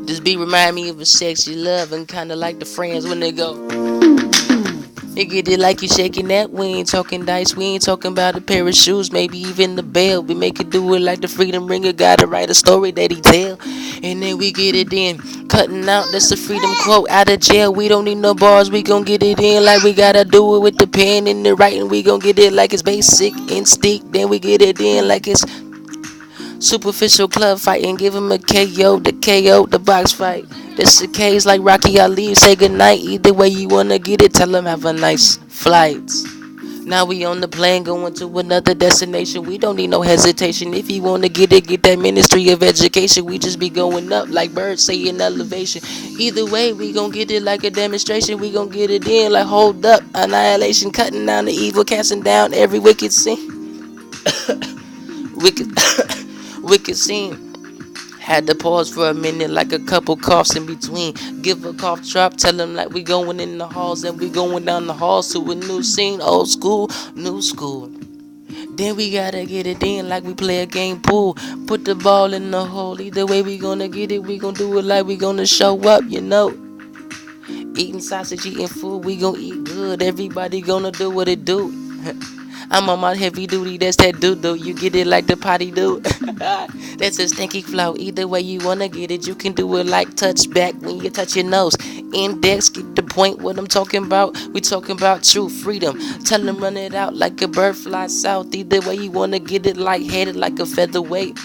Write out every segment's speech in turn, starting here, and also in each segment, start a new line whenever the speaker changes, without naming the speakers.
This beat remind me of a sexy love and kinda like the friends when they go. You get it like you shaking that. We ain't talking dice, we ain't talking about a pair of shoes, maybe even the bell. We make it do it like the freedom ringer, gotta write a story that he tell. And then we get it in. Cutting out, that's the freedom quote. Out of jail, we don't need no bars, we gon' get it in like we gotta do it with the pen and the writing. We gon' get it like it's basic instinct. Then we get it in like it's superficial club fighting. Give him a KO, the KO, the box fight. This the case like Rocky Ali, say goodnight. Either way you wanna get it, tell him have a nice flights. Now we on the plane going to another destination. We don't need no hesitation. If you wanna get it, get that Ministry of Education. We just be going up like birds say in elevation. Either way, we gon' get it like a demonstration. We gon' get it in like hold up, annihilation, cutting down the evil, casting down every wicked sin. Wicked, wicked scene. Had to pause for a minute like a couple coughs in between. Give a cough drop, tell them like we going in the halls and we going down the halls to a new scene. Old school, new school. Then we gotta get it in like we play a game pool. Put the ball in the hole. Either way we gonna get it, we gonna do it like we gonna show up, you know. Eating sausage, eating food, we gon' eat good. Everybody gonna do what it do. I'm on my heavy duty, that's that doo-doo. You get it like the potty do. That's a stinky flow. Either way you wanna get it, you can do it like touchback when you touch your nose. Index, get the point what I'm talking about. We talking about true freedom. Tell them run it out like a bird fly south. Either way you wanna get it like headed like a featherweight.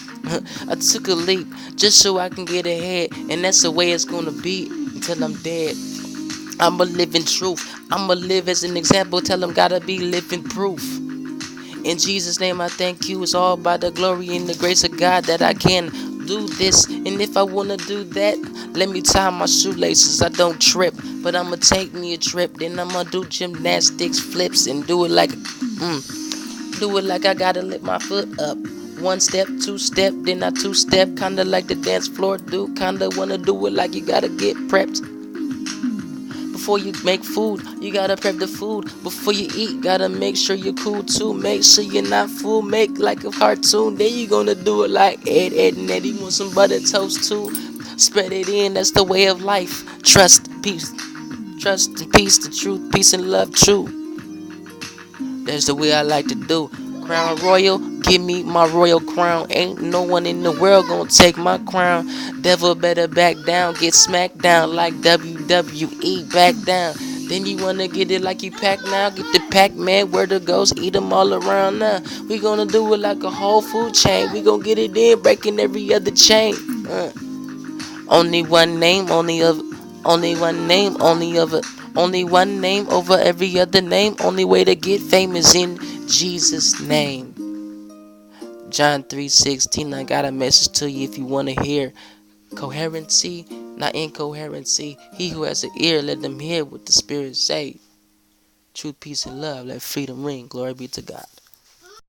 I took a leap just so I can get ahead, and that's the way it's gonna be until I'm dead. I'ma live in truth. I'ma live as an example. Tell them gotta be living proof. In Jesus' name I thank you. It's all by the glory and the grace of God that I can do this. And if I wanna do that, let me tie my shoelaces. I don't trip, but I'ma take me a trip. Then I'ma do gymnastics, flips, and do it like I gotta lift my foot up. One step, two step, then I two step. Kinda like the dance floor do. Kinda wanna do it like you gotta get prepped. Before you make food, you gotta prep the food. Before you eat, gotta make sure you're cool too. Make sure you're not full, make like a cartoon. Then you gonna do it like Ed, Ed, and Eddie. Want some butter toast too? Spread it in, that's the way of life. Trust, peace, trust and peace, the truth, peace and love, true. That's the way I like to do. Crown Royal, give me my royal crown. Ain't no one in the world gonna take my crown. Devil better back down, get smacked down like WWE, back down. Then you wanna get it like you pack now. Get the pack, man, where the ghosts, eat them all around now. We gonna do it like a whole food chain. We gonna get it in, breaking every other chain. Only one name, only one name, only one name over every other name. Only way to get famous in Jesus' name. John 3:16. I got a message to you if you want to hear coherency, not incoherency. He who has an ear, let them hear what the Spirit say. Truth, peace, and love. Let freedom ring. Glory be to God.